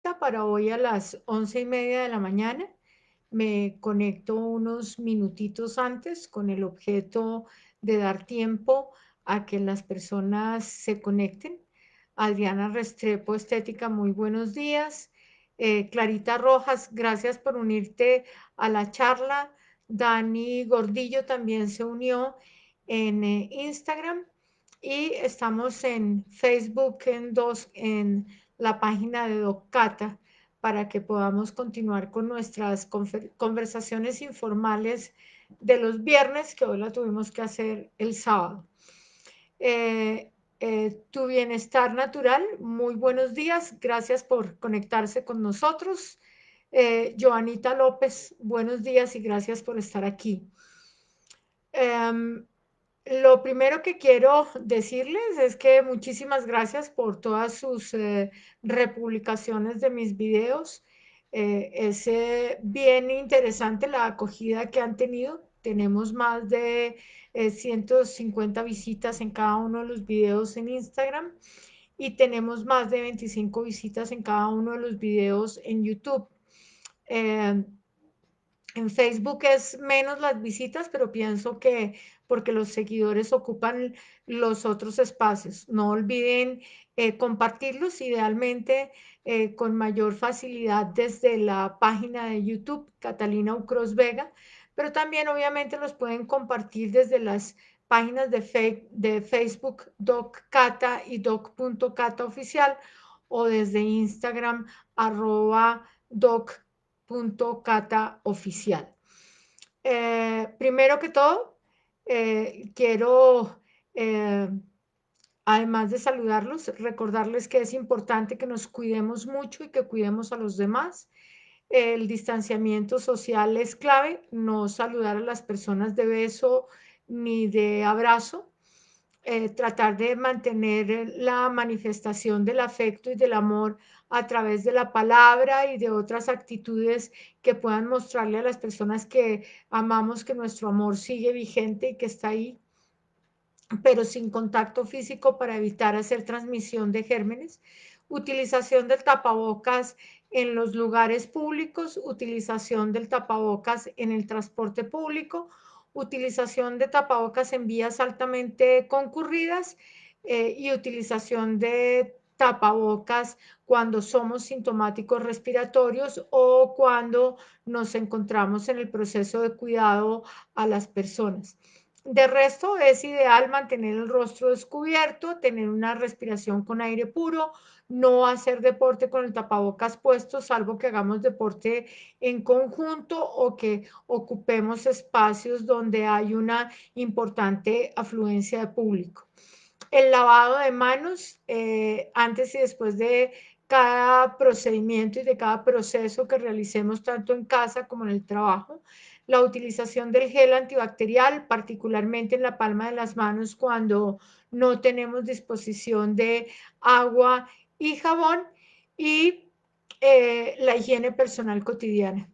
cita para hoy a las 11:30 de la mañana. Me conecto unos minutitos antes con el objeto de dar tiempo a que las personas se conecten. Adriana Restrepo, Estética, muy buenos días. Clarita Rojas, gracias por unirte a la charla. Dani Gordillo también se unió en Instagram y estamos en Facebook en la página de DocCata para que podamos continuar con nuestras conversaciones informales de los viernes, que hoy la tuvimos que hacer el sábado. Eh, Tu bienestar natural, muy buenos días, gracias por conectarse con nosotros. Joanita López, buenos días y gracias por estar aquí. Lo primero que quiero decirles es que muchísimas gracias por todas sus republicaciones de mis videos. Es bien interesante la acogida que han tenido. Tenemos más de 150 visitas en cada uno de los videos en Instagram y tenemos más de 25 visitas en cada uno de los videos en YouTube. Eh, en Facebook es menos las visitas, pero pienso que porque los seguidores ocupan los otros espacios. No olviden compartirlos, idealmente con mayor facilidad desde la página de YouTube, Catalina Ucros Vega, pero también obviamente los pueden compartir desde las páginas de Facebook DocCata y Doc.Cata oficial o desde Instagram @doc.cata oficial. Primero que todo, quiero, eh, además de saludarlos, recordarles que es importante que nos cuidemos mucho y que cuidemos a los demás. El distanciamiento social es clave, no saludar a las personas de beso ni de abrazo. Tratar de mantener la manifestación del afecto y del amor a través de la palabra y de otras actitudes que puedan mostrarle a las personas que amamos que nuestro amor sigue vigente y que está ahí, pero sin contacto físico para evitar hacer transmisión de gérmenes. Utilización del tapabocas en los lugares públicos, utilización del tapabocas en el transporte público, utilización de tapabocas en vías altamente concurridas y utilización de tapabocas cuando somos sintomáticos respiratorios o cuando nos encontramos en el proceso de cuidado a las personas. De resto, es ideal mantener el rostro descubierto, tener una respiración con aire puro, no hacer deporte con el tapabocas puesto, salvo que hagamos deporte en conjunto o que ocupemos espacios donde hay una importante afluencia de público. El lavado de manos antes y después de cada procedimiento y de cada proceso que realicemos tanto en casa como en el trabajo. La utilización del gel antibacterial, particularmente en la palma de las manos cuando no tenemos disposición de agua y jabón. Y la higiene personal cotidiana.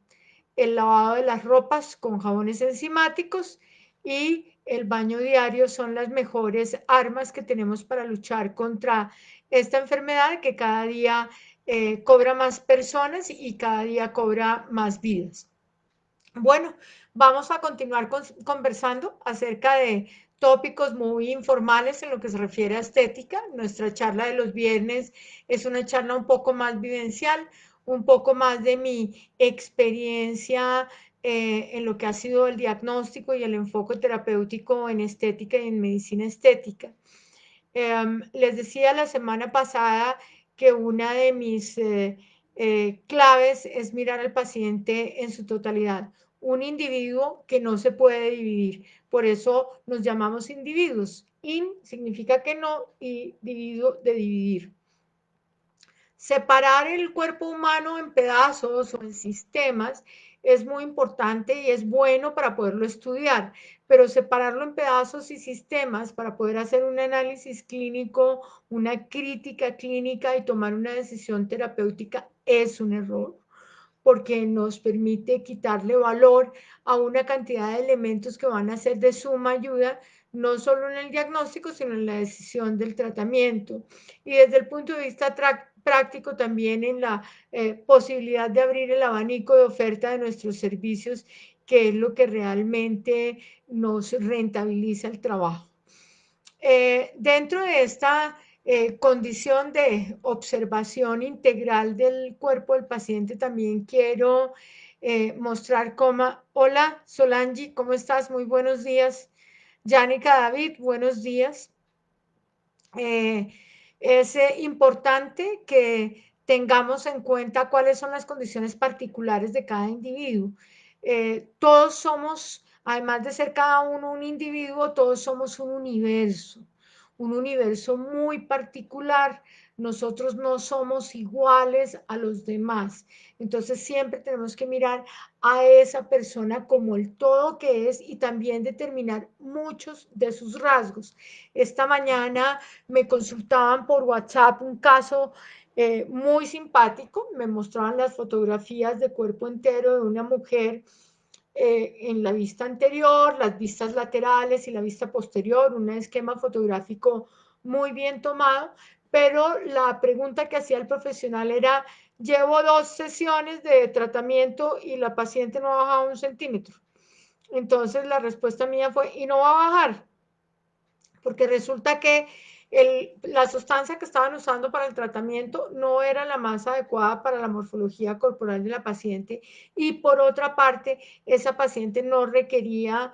El lavado de las ropas con jabones enzimáticos y el baño diario son las mejores armas que tenemos para luchar contra esta enfermedad que cada día cobra más personas y cada día cobra más vidas. Bueno, vamos a continuar conversando acerca de tópicos muy informales en lo que se refiere a estética. Nuestra charla de los viernes es una charla un poco más vivencial, un poco más de mi experiencia en lo que ha sido el diagnóstico y el enfoque terapéutico en estética y en medicina estética. Les decía la semana pasada que una de mis claves es mirar al paciente en su totalidad, un individuo que no se puede dividir. Por eso nos llamamos individuos. In significa que no y divido de dividir. Separar el cuerpo humano en pedazos o en sistemas es muy importante y es bueno para poderlo estudiar, pero separarlo en pedazos y sistemas para poder hacer un análisis clínico, una crítica clínica y tomar una decisión terapéutica es un error, porque nos permite quitarle valor a una cantidad de elementos que van a ser de suma ayuda, no solo en el diagnóstico, sino en la decisión del tratamiento. Y desde el punto de vista práctico también en la posibilidad de abrir el abanico de oferta de nuestros servicios, que es lo que realmente nos rentabiliza el trabajo. Dentro de esta condición de observación integral del cuerpo del paciente, también quiero mostrar cómo, hola Solange, ¿cómo estás? Muy buenos días. Jánica David, buenos días. Es importante que tengamos en cuenta cuáles son las condiciones particulares de cada individuo. Todos somos, además de ser cada uno un individuo, todos somos un universo muy particular. Nosotros no somos iguales a los demás. Entonces siempre tenemos que mirar a esa persona como el todo que es y también determinar muchos de sus rasgos. Esta mañana me consultaban por WhatsApp un caso muy simpático, me mostraban las fotografías de cuerpo entero de una mujer en la vista anterior, las vistas laterales y la vista posterior, un esquema fotográfico muy bien tomado, pero la pregunta que hacía el profesional era, llevo 2 sesiones de tratamiento y la paciente no ha bajado 1 centímetro. Entonces la respuesta mía fue, ¿y no va a bajar? Porque resulta que la sustancia que estaban usando para el tratamiento no era la más adecuada para la morfología corporal de la paciente y por otra parte, esa paciente no requería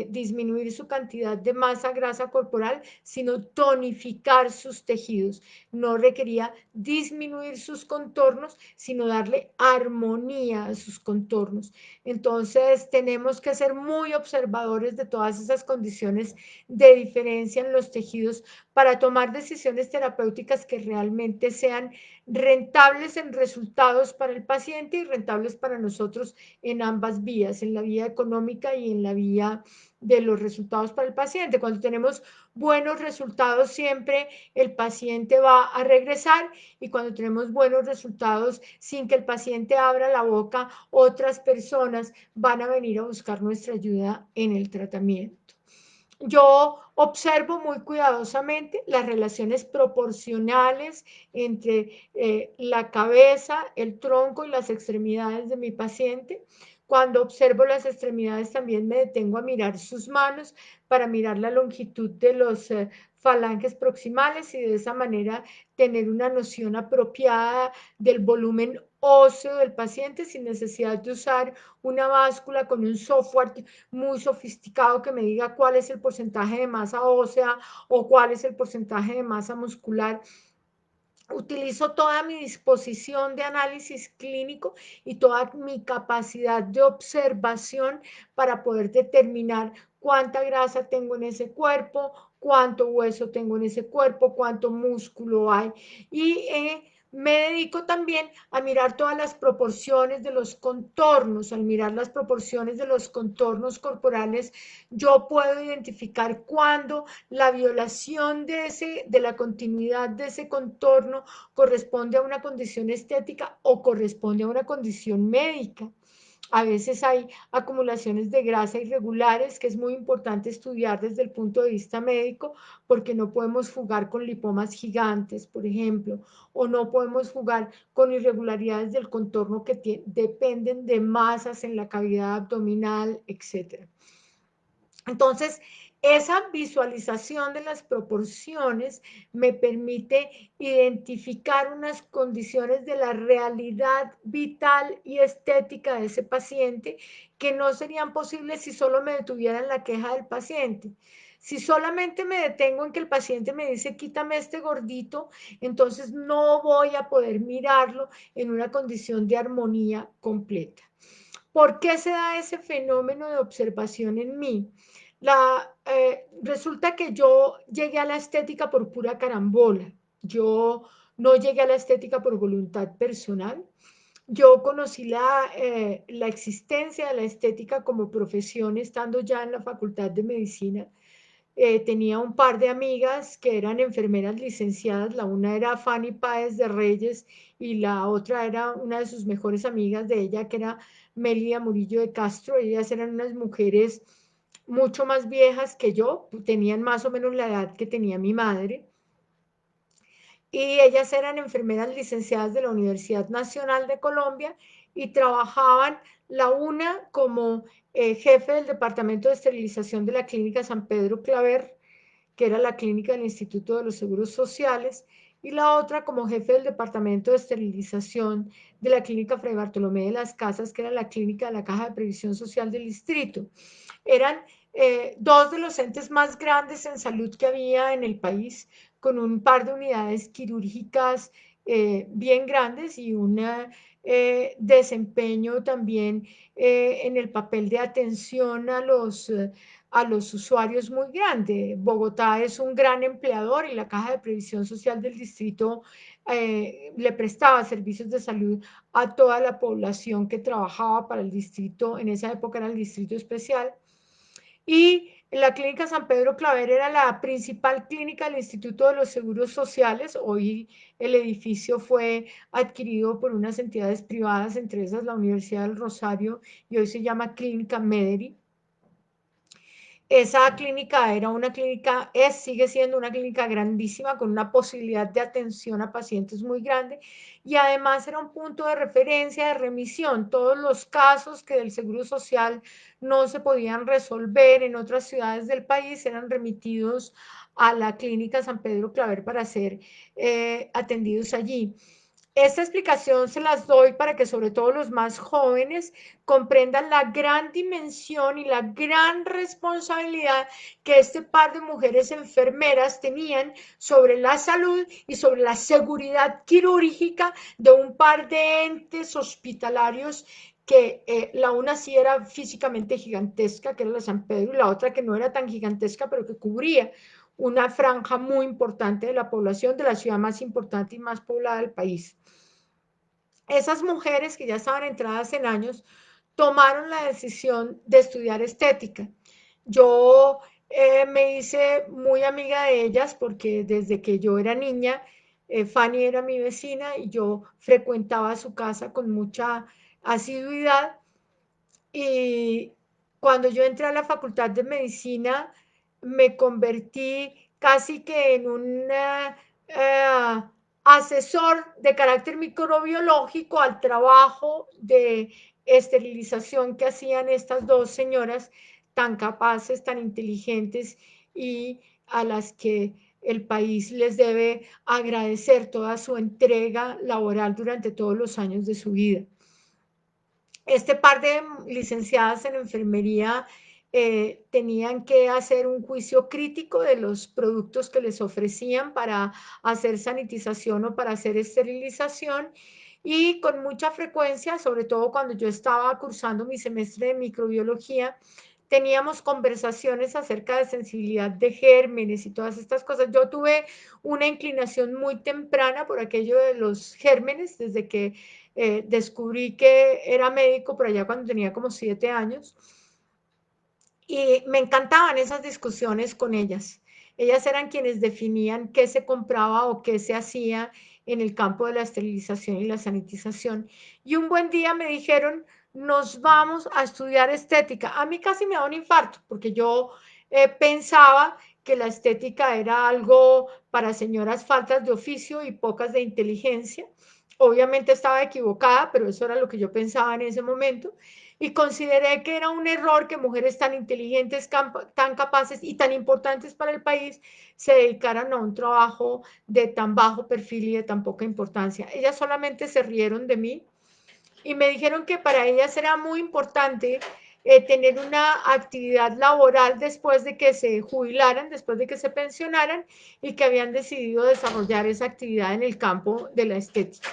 disminuir su cantidad de masa grasa corporal, sino tonificar sus tejidos. No requería disminuir sus contornos, sino darle armonía a sus contornos. Entonces, tenemos que ser muy observadores de todas esas condiciones de diferencia en los tejidos para tomar decisiones terapéuticas que realmente sean rentables en resultados para el paciente y rentables para nosotros en ambas vías, en la vía económica y en la vía de los resultados para el paciente. Cuando tenemos buenos resultados, siempre el paciente va a regresar y cuando tenemos buenos resultados sin que el paciente abra la boca, otras personas van a venir a buscar nuestra ayuda en el tratamiento. Yo observo muy cuidadosamente las relaciones proporcionales entre la cabeza, el tronco y las extremidades de mi paciente. Cuando observo las extremidades también me detengo a mirar sus manos para mirar la longitud de los falanges proximales y de esa manera tener una noción apropiada del volumen óseo del paciente sin necesidad de usar una báscula con un software muy sofisticado que me diga cuál es el porcentaje de masa ósea o cuál es el porcentaje de masa muscular. Utilizo toda mi disposición de análisis clínico y toda mi capacidad de observación para poder determinar cuánta grasa tengo en ese cuerpo, cuánto hueso tengo en ese cuerpo, cuánto músculo hay. Y me dedico también a mirar todas las proporciones de los contornos. Al mirar las proporciones de los contornos corporales, yo puedo identificar cuándo la violación de la continuidad de ese contorno corresponde a una condición estética o corresponde a una condición médica. A veces hay acumulaciones de grasa irregulares que es muy importante estudiar desde el punto de vista médico porque no podemos jugar con lipomas gigantes, por ejemplo, o no podemos jugar con irregularidades del contorno que dependen de masas en la cavidad abdominal, etc. Entonces, esa visualización de las proporciones me permite identificar unas condiciones de la realidad vital y estética de ese paciente que no serían posibles si solo me detuviera en la queja del paciente. Si solamente me detengo en que el paciente me dice, quítame este gordito, entonces no voy a poder mirarlo en una condición de armonía completa. ¿Por qué se da ese fenómeno de observación en mí? Resulta que yo llegué a la estética por pura carambola. Yo no llegué a la estética por voluntad personal. Yo conocí la existencia de la estética como profesión estando ya en la Facultad de Medicina. Tenía un par de amigas que eran enfermeras licenciadas, la una era Fanny Páez de Reyes y la otra era una de sus mejores amigas de ella, que era Melida Murillo de Castro. Ellas eran unas mujeres mucho más viejas que yo, tenían más o menos la edad que tenía mi madre. y ellas eran enfermeras licenciadas de la Universidad Nacional de Colombia y trabajaban la una como jefe del Departamento de Esterilización de la Clínica San Pedro Claver, que era la clínica del Instituto de los Seguros Sociales, y la otra como jefe del Departamento de Esterilización de la Clínica Fray Bartolomé de las Casas, que era la clínica de la Caja de Previsión Social del distrito. Eran dos de los entes más grandes en salud que había en el país, con un par de unidades quirúrgicas bien grandes y un desempeño también en el papel de atención a los usuarios muy grande. Bogotá es un gran empleador y la Caja de Previsión Social del distrito le prestaba servicios de salud a toda la población que trabajaba para el distrito, en esa época era el distrito especial. Y la clínica San Pedro Claver era la principal clínica del Instituto de los Seguros Sociales. Hoy el edificio fue adquirido por unas entidades privadas, entre esas la Universidad del Rosario, y hoy se llama Clínica Mederi. Esa clínica era una clínica, sigue siendo una clínica grandísima con una posibilidad de atención a pacientes muy grande y además era un punto de referencia, de remisión. Todos los casos que del Seguro Social no se podían resolver en otras ciudades del país eran remitidos a la clínica San Pedro Claver para ser atendidos allí. Esta explicación se las doy para que sobre todo los más jóvenes comprendan la gran dimensión y la gran responsabilidad que este par de mujeres enfermeras tenían sobre la salud y sobre la seguridad quirúrgica de un par de entes hospitalarios que la una sí era físicamente gigantesca, que era la San Pedro, y la otra que no era tan gigantesca, pero que cubría una franja muy importante de la población de la ciudad más importante y más poblada del país. Esas mujeres que ya estaban entradas en años tomaron la decisión de estudiar estética. Yo me hice muy amiga de ellas porque desde que yo era niña, Fanny era mi vecina y yo frecuentaba su casa con mucha asiduidad. Y cuando yo entré a la Facultad de Medicina, me convertí casi que en un eh, asesor de carácter microbiológico al trabajo de esterilización que hacían estas dos señoras tan capaces, tan inteligentes y a las que el país les debe agradecer toda su entrega laboral durante todos los años de su vida. Este par de licenciadas en enfermería tenían que hacer un juicio crítico de los productos que les ofrecían para hacer sanitización o para hacer esterilización y con mucha frecuencia, sobre todo cuando yo estaba cursando mi semestre de microbiología, teníamos conversaciones acerca de sensibilidad de gérmenes y todas estas cosas. Yo tuve una inclinación muy temprana por aquello de los gérmenes, desde que descubrí que era médico por allá cuando tenía como 7 años y me encantaban esas discusiones con ellas. Ellas eran quienes definían qué se compraba o qué se hacía en el campo de la esterilización y la sanitización. Y un buen día me dijeron, nos vamos a estudiar estética. A mí casi me da un infarto, porque yo pensaba que la estética era algo para señoras faltas de oficio y pocas de inteligencia. Obviamente estaba equivocada, pero eso era lo que yo pensaba en ese momento y consideré que era un error que mujeres tan inteligentes, tan capaces y tan importantes para el país se dedicaran a un trabajo de tan bajo perfil y de tan poca importancia. Ellas solamente se rieron de mí y me dijeron que para ellas era muy importante tener una actividad laboral después de que se jubilaran, después de que se pensionaran y que habían decidido desarrollar esa actividad en el campo de la estética.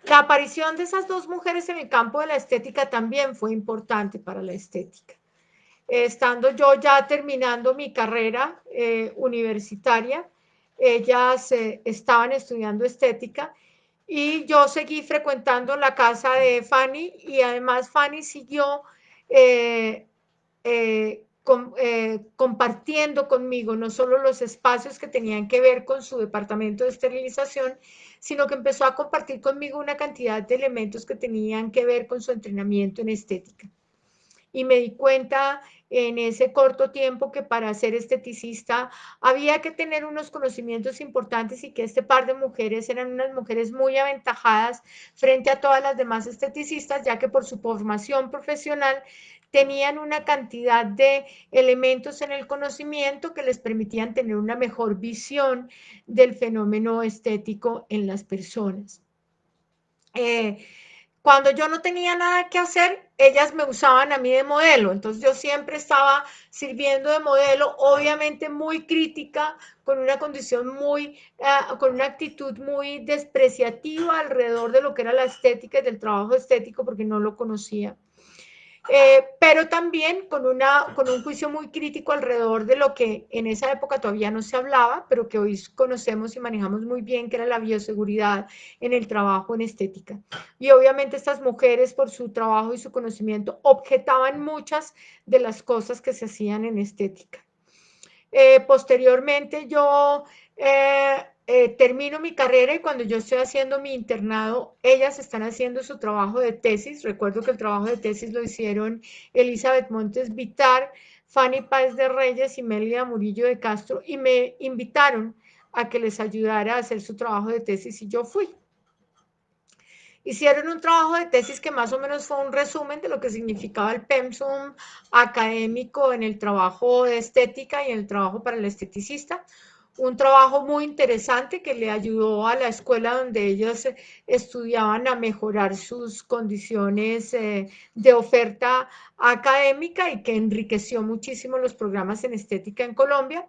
La aparición de esas dos mujeres en el campo de la estética también fue importante para la estética. Estando yo ya terminando mi carrera universitaria, ellas estaban estudiando estética y yo seguí frecuentando la casa de Fanny y además Fanny siguió eh, compartiendo conmigo no solo los espacios que tenían que ver con su departamento de esterilización, sino que empezó a compartir conmigo una cantidad de elementos que tenían que ver con su entrenamiento en estética. y me di cuenta en ese corto tiempo que para ser esteticista había que tener unos conocimientos importantes y que este par de mujeres eran unas mujeres muy aventajadas frente a todas las demás esteticistas, ya que por su formación profesional tenían una cantidad de elementos en el conocimiento que les permitían tener una mejor visión del fenómeno estético en las personas. Eh, Cuando yo no tenía nada que hacer, ellas me usaban a mí de modelo. Entonces yo siempre estaba sirviendo de modelo, obviamente muy crítica, con una condición muy, con una actitud muy despreciativa alrededor de lo que era la estética y del trabajo estético, porque no lo conocía. Pero también con un juicio muy crítico alrededor de lo que en esa época todavía no se hablaba, pero que hoy conocemos y manejamos muy bien, que era la bioseguridad en el trabajo en estética. Y obviamente estas mujeres, por su trabajo y su conocimiento, objetaban muchas de las cosas que se hacían en estética. Posteriormente yo termino mi carrera y cuando yo estoy haciendo mi internado, ellas están haciendo su trabajo de tesis. Recuerdo que el trabajo de tesis lo hicieron Elizabeth Montes Vitar, Fanny Páez de Reyes y Melia Murillo de Castro y me invitaron a que les ayudara a hacer su trabajo de tesis y yo fui. Hicieron un trabajo de tesis que más o menos fue un resumen de lo que significaba el pensum académico en el trabajo de estética y en el trabajo para el esteticista. Un trabajo muy interesante que le ayudó a la escuela donde ellos estudiaban a mejorar sus condiciones de oferta académica y que enriqueció muchísimo los programas en estética en Colombia.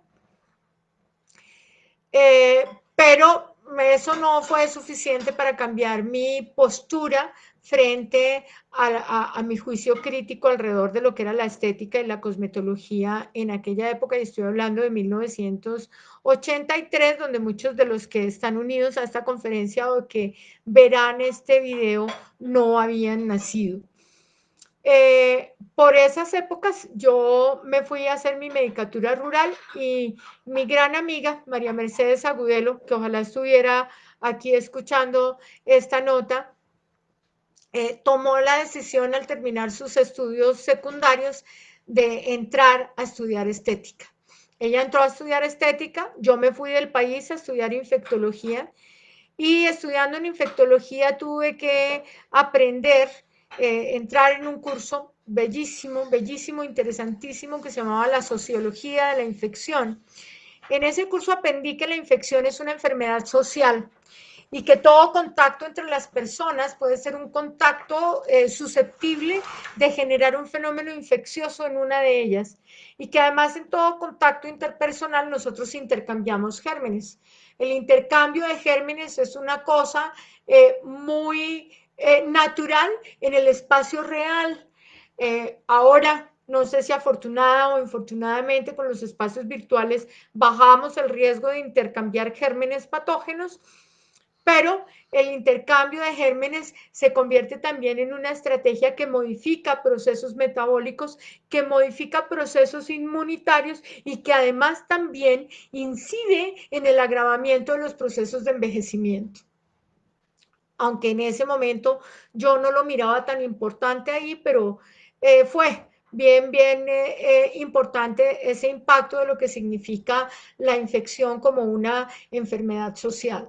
Pero eso no fue suficiente para cambiar mi postura frente a mi juicio crítico alrededor de lo que era la estética y la cosmetología en aquella época, y estoy hablando de 1983, donde muchos de los que están unidos a esta conferencia o que verán este video no habían nacido. Por esas épocas yo me fui a hacer mi medicatura rural y mi gran amiga María Mercedes Agudelo, que ojalá estuviera aquí escuchando esta nota, tomó la decisión al terminar sus estudios secundarios de entrar a estudiar estética. Ella entró a estudiar estética, yo me fui del país a estudiar infectología y estudiando en infectología tuve que aprender, entrar en un curso bellísimo, bellísimo, interesantísimo que se llamaba la sociología de la infección. En ese curso aprendí que la infección es una enfermedad social y que todo contacto entre las personas puede ser un contacto susceptible de generar un fenómeno infeccioso en una de ellas y que además en todo contacto interpersonal nosotros intercambiamos gérmenes. El intercambio de gérmenes es una cosa muy natural en el espacio real. Ahora, no sé si afortunada o infortunadamente con los espacios virtuales bajamos el riesgo de intercambiar gérmenes patógenos, pero el intercambio de gérmenes se convierte también en una estrategia que modifica procesos metabólicos, que modifica procesos inmunitarios y que además también incide en el agravamiento de los procesos de envejecimiento. Aunque en ese momento yo no lo miraba tan importante ahí, pero fue bien importante ese impacto de lo que significa la infección como una enfermedad social.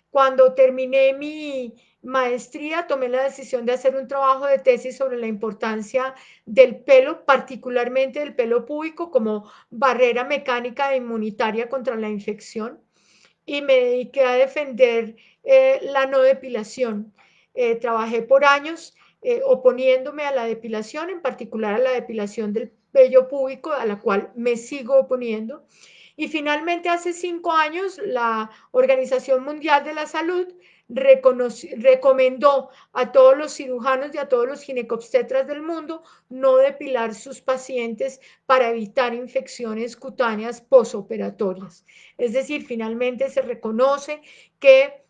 Cuando terminé mi maestría, tomé la decisión de hacer un trabajo de tesis sobre la importancia del pelo, particularmente del pelo púbico, como barrera mecánica e inmunitaria contra la infección. Y me dediqué a defender la no depilación. Trabajé por años oponiéndome a la depilación, en particular a la depilación del vello púbico, a la cual me sigo oponiendo. Y finalmente, hace 5 años, la Organización Mundial de la Salud recomendó a todos los cirujanos y a todos los ginecobstetras del mundo no depilar sus pacientes para evitar infecciones cutáneas posoperatorias. Es decir, finalmente se reconoce que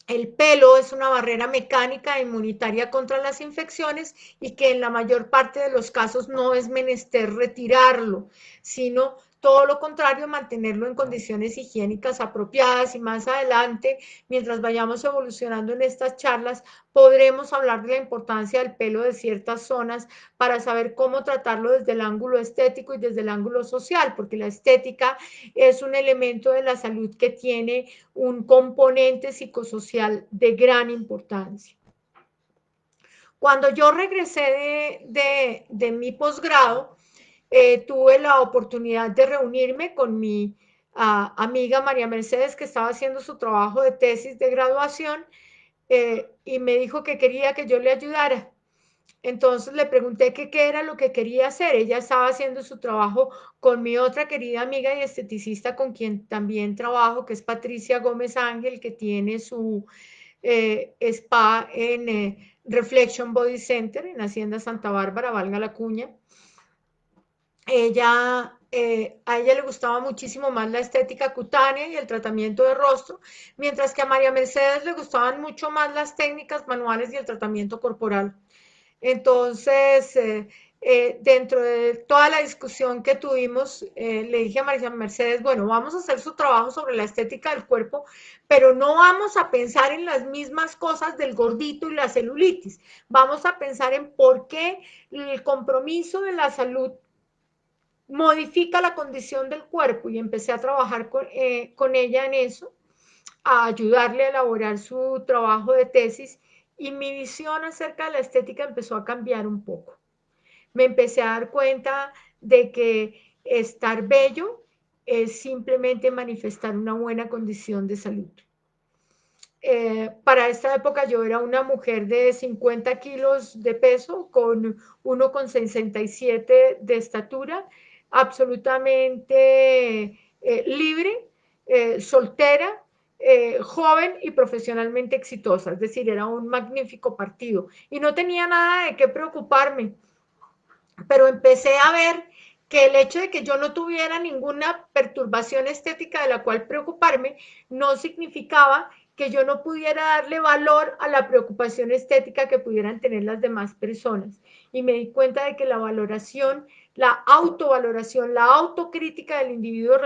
el pelo es una barrera mecánica e inmunitaria contra las infecciones y que en la mayor parte de los casos no es menester retirarlo, sino todo lo contrario, mantenerlo en condiciones higiénicas apropiadas, y más adelante, mientras vayamos evolucionando en estas charlas, podremos hablar de la importancia del pelo de ciertas zonas para saber cómo tratarlo desde el ángulo estético y desde el ángulo social, porque la estética es un elemento de la salud que tiene un componente psicosocial de gran importancia. Cuando yo regresé de mi posgrado, tuve la oportunidad de reunirme con mi amiga María Mercedes, que estaba haciendo su trabajo de tesis de graduación, y me dijo que quería que yo le ayudara. Entonces le pregunté que qué era lo que quería hacer. Ella estaba haciendo su trabajo con mi otra querida amiga y esteticista con quien también trabajo, que es Patricia Gómez Ángel, que tiene su spa en Reflection Body Center en Hacienda Santa Bárbara, valga la cuña. A ella le gustaba muchísimo más la estética cutánea y el tratamiento de rostro, mientras que a María Mercedes le gustaban mucho más las técnicas manuales y el tratamiento corporal. Entonces, dentro de toda la discusión que tuvimos, le dije a María Mercedes, bueno, vamos a hacer su trabajo sobre la estética del cuerpo, pero no vamos a pensar en las mismas cosas del gordito y la celulitis. Vamos a pensar en por qué el compromiso de la salud modifica la condición del cuerpo, y empecé a trabajar con ella en eso, a ayudarle a elaborar su trabajo de tesis, y mi visión acerca de la estética empezó a cambiar un poco. Me empecé a dar cuenta de que estar bello es simplemente manifestar una buena condición de salud. Para esta época yo era una mujer de 50 kilos de peso, con 1,67 de estatura, absolutamente libre, soltera, joven y profesionalmente exitosa. Es decir, era un magnífico partido y no tenía nada de qué preocuparme, pero empecé a ver que el hecho de que yo no tuviera ninguna perturbación estética de la cual preocuparme no significaba que yo no pudiera darle valor a la preocupación estética que pudieran tener las demás personas. Y me di cuenta de que la valoración, la autovaloración, la autocrítica del individuo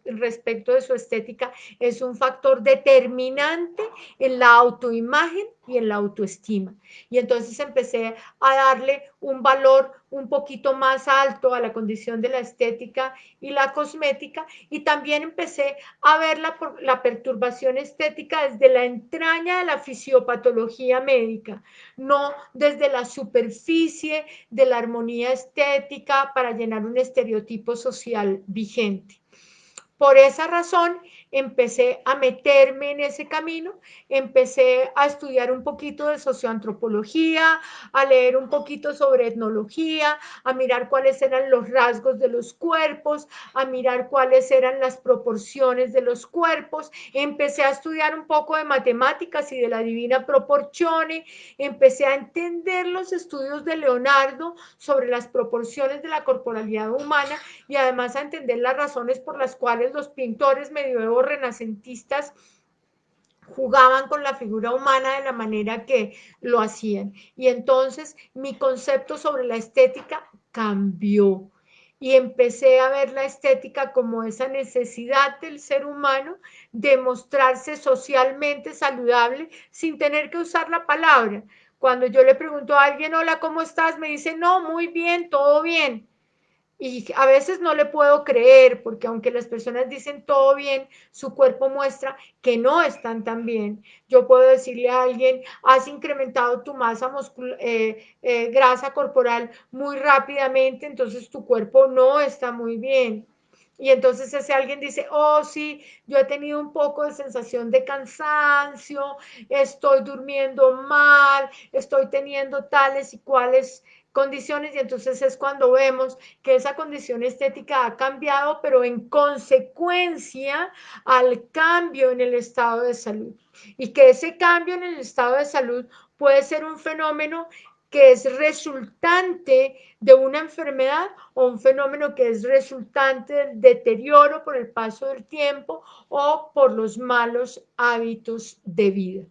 respecto de su estética es un factor determinante en la autoimagen y en la autoestima. Y entonces empecé a darle un valor un poquito más alto a la condición de la estética y la cosmética, y también empecé a ver la perturbación estética desde la entraña de la fisiopatología médica, no desde la superficie de la armonía estética para llenar un estereotipo social vigente. Por esa razón empecé a meterme en ese camino, empecé a estudiar un poquito de socioantropología, a leer un poquito sobre etnología, a mirar cuáles eran los rasgos de los cuerpos, a mirar cuáles eran las proporciones de los cuerpos. Empecé a estudiar un poco de matemáticas y de la divina proporzione, empecé a entender los estudios de Leonardo sobre las proporciones de la corporalidad humana, y además a entender las razones por las cuales los pintores medioevos renacentistas jugaban con la figura humana de la manera que lo hacían. Y entonces mi concepto sobre la estética cambió, y empecé a ver la estética como esa necesidad del ser humano de mostrarse socialmente saludable sin tener que usar la palabra. Cuando yo le pregunto a alguien, hola, ¿cómo estás? Me dice, no, muy bien, todo bien. Y a veces no le puedo creer, porque aunque las personas dicen todo bien, su cuerpo muestra que no están tan bien. Yo puedo decirle a alguien, has incrementado tu masa grasa corporal muy rápidamente, entonces tu cuerpo no está muy bien. Y entonces ese alguien dice, oh sí, yo he tenido un poco de sensación de cansancio, estoy durmiendo mal, estoy teniendo tales y cuales condiciones, y entonces es cuando vemos que esa condición estética ha cambiado, pero en consecuencia al cambio en el estado de salud. Y que ese cambio en el estado de salud puede ser un fenómeno que es resultante de una enfermedad, o un fenómeno que es resultante del deterioro por el paso del tiempo o por los malos hábitos de vida.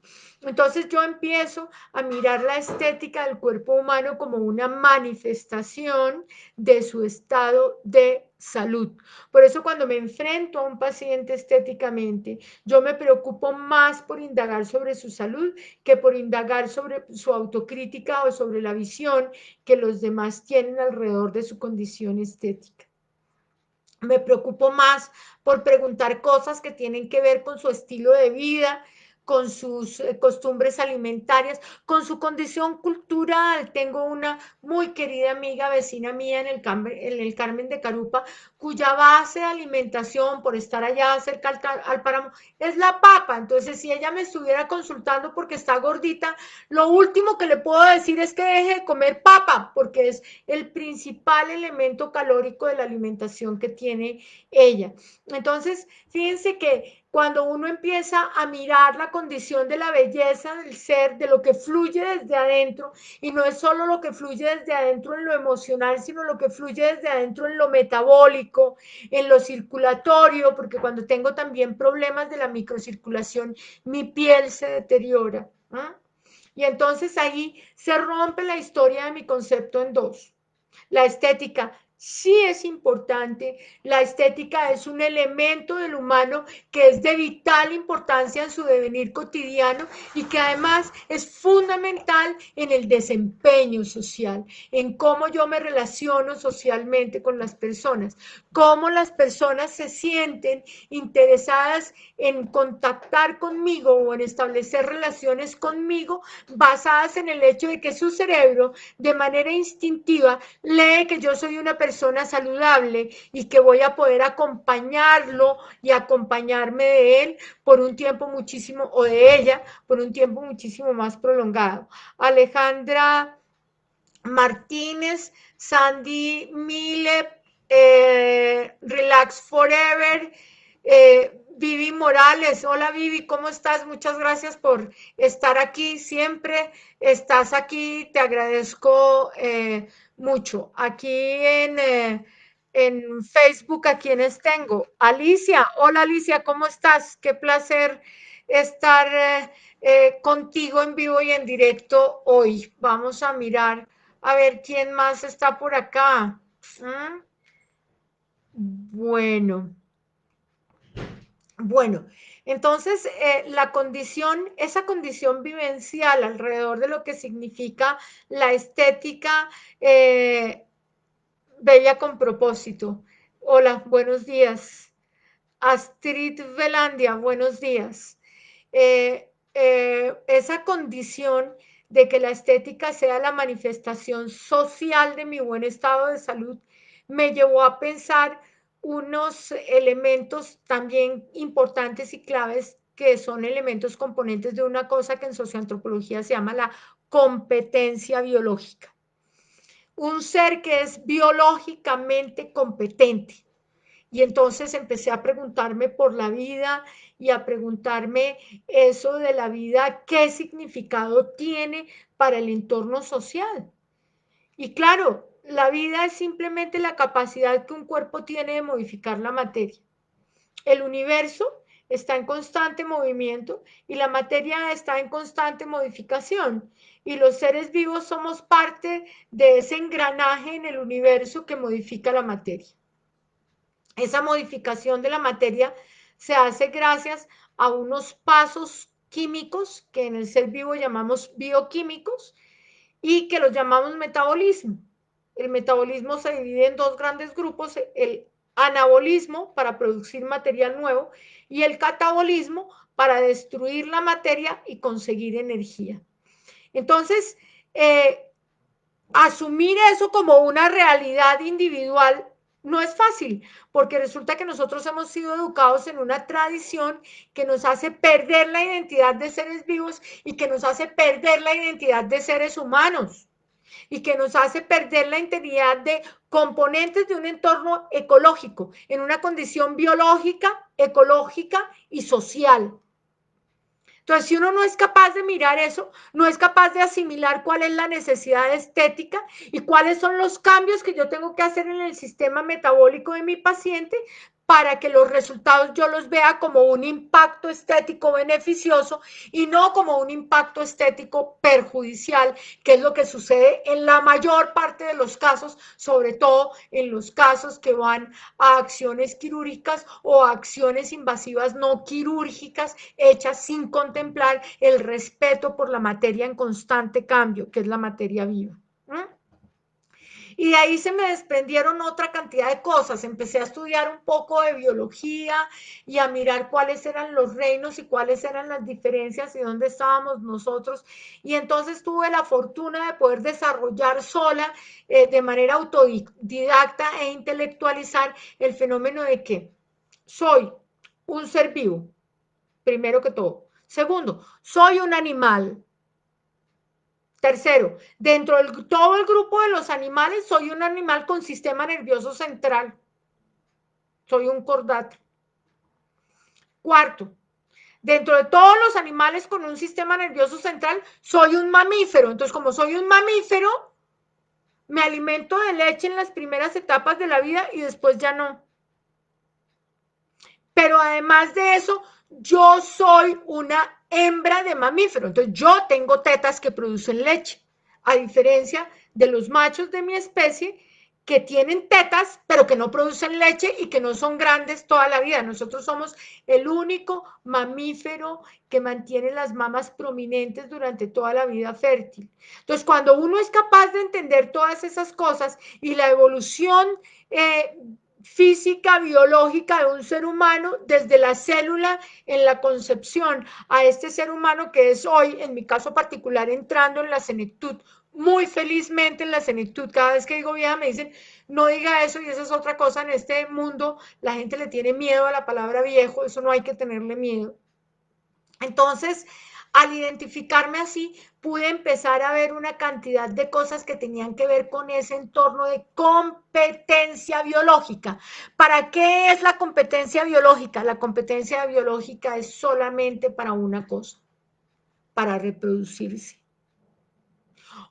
Entonces yo empiezo a mirar la estética del cuerpo humano como una manifestación de su estado de salud. Por eso cuando me enfrento a un paciente estéticamente, yo me preocupo más por indagar sobre su salud que por indagar sobre su autocrítica o sobre la visión que los demás tienen alrededor de su condición estética. Me preocupo más por preguntar cosas que tienen que ver con su estilo de vida, con sus costumbres alimentarias, con su condición cultural. Tengo una muy querida amiga, vecina mía en el Carmen de Carupa, cuya base de alimentación, por estar allá cerca al páramo, es la papa. Entonces, si ella me estuviera consultando porque está gordita, lo último que le puedo decir es que deje de comer papa, porque es el principal elemento calórico de la alimentación que tiene ella. Entonces, fíjense que cuando uno empieza a mirar la condición de la belleza del ser, de lo que fluye desde adentro, y no es solo lo que fluye desde adentro en lo emocional, sino lo que fluye desde adentro en lo metabólico, en lo circulatorio, porque cuando tengo también problemas de la microcirculación, mi piel se deteriora. ¿Eh? Y entonces ahí se rompe la historia de mi concepto en dos. La estética sí es importante, la estética es un elemento del humano que es de vital importancia en su devenir cotidiano y que además es fundamental en el desempeño social, en cómo yo me relaciono socialmente con las personas, cómo las personas se sienten interesadas en contactar conmigo o en establecer relaciones conmigo basadas en el hecho de que su cerebro de manera instintiva lee que yo soy una persona saludable y que voy a poder acompañarlo y acompañarme de él por un tiempo muchísimo, o de ella, por un tiempo muchísimo más prolongado. Alejandra Martínez, Sandy Mille, Relax Forever, Vivi Morales. Hola Vivi, ¿cómo estás? Muchas gracias por estar aquí. Siempre estás aquí, te agradezco mucho. Aquí en Facebook, ¿a quienes tengo? Alicia, hola Alicia, ¿cómo estás? Qué placer estar contigo en vivo y en directo hoy. Vamos a mirar a ver quién más está por acá. ¿Mm? Bueno, bueno, entonces la condición, esa condición vivencial alrededor de lo que significa la estética bella con propósito. Hola, buenos días. Astrid Velandia, buenos días. Esa condición de que la estética sea la manifestación social de mi buen estado de salud me llevó a pensar unos elementos también importantes y claves que son elementos componentes de una cosa que en socioantropología se llama la competencia biológica. Un ser que es biológicamente competente. Y entonces empecé a preguntarme por la vida y a preguntarme eso de la vida, qué significado tiene para el entorno social. Y claro, la vida es simplemente la capacidad que un cuerpo tiene de modificar la materia. El universo está en constante movimiento y la materia está en constante modificación. Y los seres vivos somos parte de ese engranaje en el universo que modifica la materia. Esa modificación de la materia se hace gracias a unos pasos químicos que en el ser vivo llamamos bioquímicos y que los llamamos metabolismo. El metabolismo se divide en dos grandes grupos, el anabolismo para producir material nuevo y el catabolismo para destruir la materia y conseguir energía. Entonces, asumir eso como una realidad individual no es fácil, porque resulta que nosotros hemos sido educados en una tradición que nos hace perder la identidad de seres vivos y que nos hace perder la identidad de seres humanos y que nos hace perder la integridad de componentes de un entorno ecológico, en una condición biológica, ecológica y social. Entonces, si uno no es capaz de mirar eso, no es capaz de asimilar cuál es la necesidad estética y cuáles son los cambios que yo tengo que hacer en el sistema metabólico de mi paciente para que los resultados yo los vea como un impacto estético beneficioso y no como un impacto estético perjudicial, que es lo que sucede en la mayor parte de los casos, sobre todo en los casos que van a acciones quirúrgicas o a acciones invasivas no quirúrgicas hechas sin contemplar el respeto por la materia en constante cambio, que es la materia viva. Y de ahí se me desprendieron otra cantidad de cosas. Empecé a estudiar un poco de biología y a mirar cuáles eran los reinos y cuáles eran las diferencias y dónde estábamos nosotros. Y entonces tuve la fortuna de poder desarrollar sola, de manera autodidacta e intelectualizar el fenómeno de que soy un ser vivo, primero que todo. Segundo, soy un animal. Tercero, dentro de todo el grupo de los animales, soy un animal con sistema nervioso central. Soy un cordate. Cuarto, dentro de todos los animales con un sistema nervioso central, soy un mamífero. Entonces, como soy un mamífero, me alimento de leche en las primeras etapas de la vida y después ya no. Pero además de eso, yo soy una hembra de mamífero. Entonces, yo tengo tetas que producen leche, a diferencia de los machos de mi especie que tienen tetas, pero que no producen leche y que no son grandes toda la vida. Nosotros somos el único mamífero que mantiene las mamas prominentes durante toda la vida fértil. Entonces, cuando uno es capaz de entender todas esas cosas y la evolución física, biológica de un ser humano, desde la célula en la concepción a este ser humano que es hoy, en mi caso particular, entrando en la senectud, muy felizmente en la senectud. Cada vez que digo vieja me dicen, no diga eso, y esa es otra cosa. En este mundo la gente le tiene miedo a la palabra viejo, eso no hay que tenerle miedo. Entonces, al identificarme así, pude empezar a ver una cantidad de cosas que tenían que ver con ese entorno de competencia biológica. ¿Para qué es la competencia biológica? La competencia biológica es solamente para una cosa, para reproducirse.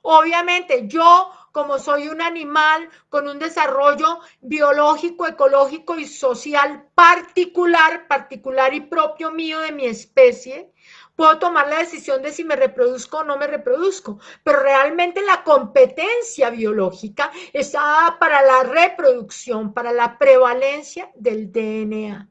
Obviamente, yo, como soy un animal con un desarrollo biológico, ecológico y social particular y propio mío de mi especie, puedo tomar la decisión de si me reproduzco o no me reproduzco, pero realmente la competencia biológica está para la reproducción, para la prevalencia del DNA.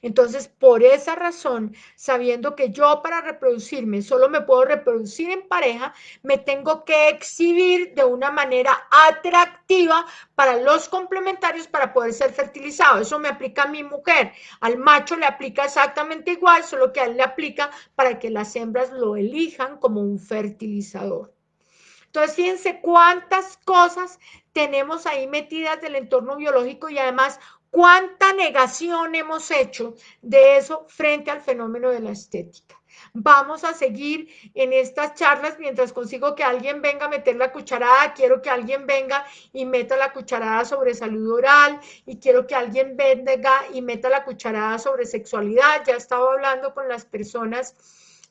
Entonces, por esa razón, sabiendo que yo para reproducirme solo me puedo reproducir en pareja, me tengo que exhibir de una manera atractiva para los complementarios para poder ser fertilizado. Eso me aplica a mi mujer. Al macho le aplica exactamente igual, solo que a él le aplica para que las hembras lo elijan como un fertilizador. Entonces, fíjense cuántas cosas tenemos ahí metidas del entorno biológico y además cuánta negación hemos hecho de eso frente al fenómeno de la estética. Vamos a seguir en estas charlas mientras consigo que alguien venga a meter la cucharada. Quiero que alguien venga y meta la cucharada sobre salud oral y quiero que alguien venga y meta la cucharada sobre sexualidad. Ya estaba hablando con las personas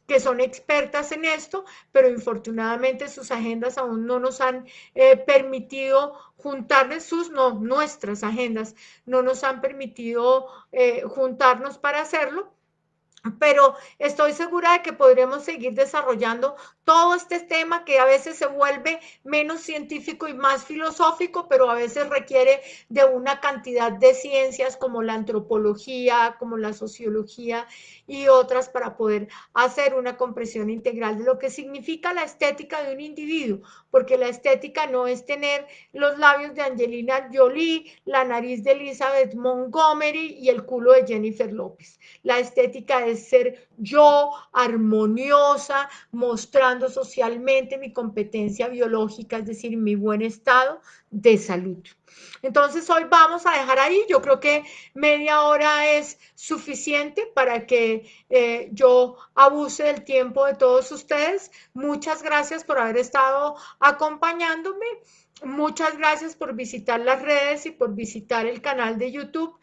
que son expertas en esto, pero infortunadamente sus agendas aún no nos han permitido juntarles nuestras agendas no nos han permitido juntarnos para hacerlo. Pero estoy segura de que podremos seguir desarrollando todo este tema que a veces se vuelve menos científico y más filosófico, pero a veces requiere de una cantidad de ciencias como la antropología, como la sociología y otras para poder hacer una comprensión integral de lo que significa la estética de un individuo, porque la estética no es tener los labios de Angelina Jolie, la nariz de Elizabeth Montgomery y el culo de Jennifer López. La estética es ser yo armoniosa, mostrando socialmente mi competencia biológica, es decir, mi buen estado de salud. Entonces hoy vamos a dejar ahí, yo creo que media hora es suficiente para que yo abuse del tiempo de todos ustedes. Muchas gracias por haber estado acompañándome. Muchas gracias por visitar las redes y por visitar el canal de YouTube.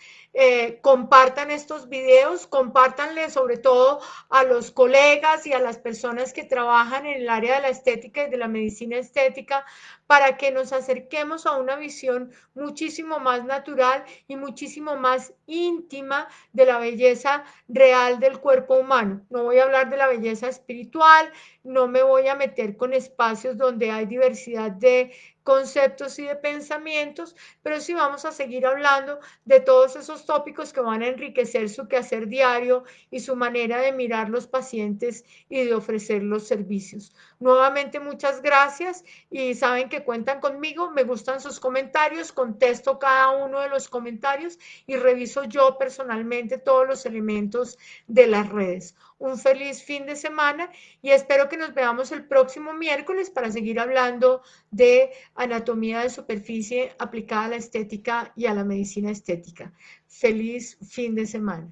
Compartan estos videos, compártanle sobre todo a los colegas y a las personas que trabajan en el área de la estética y de la medicina estética para que nos acerquemos a una visión muchísimo más natural y muchísimo más íntima de la belleza real del cuerpo humano. No voy a hablar de la belleza espiritual, no me voy a meter con espacios donde hay diversidad de conceptos y de pensamientos, pero sí vamos a seguir hablando de todos esos tópicos que van a enriquecer su quehacer diario y su manera de mirar los pacientes y de ofrecer los servicios. Nuevamente, muchas gracias y saben que cuentan conmigo. Me gustan sus comentarios, contesto cada uno de los comentarios y reviso yo personalmente todos los elementos de las redes. Un feliz fin de semana y espero que nos veamos el próximo miércoles para seguir hablando de anatomía de superficie aplicada a la estética y a la medicina estética. Feliz fin de semana.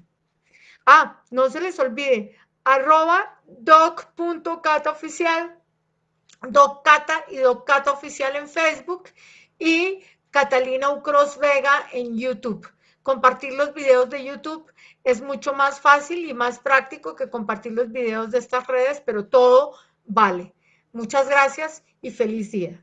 Ah, no se les olvide, @doc.cataoficial, doccata y doccata oficial en Facebook y Catalina Ucros Vega en YouTube. Compartir los videos de YouTube es mucho más fácil y más práctico que compartir los videos de estas redes, pero todo vale. Muchas gracias y feliz día.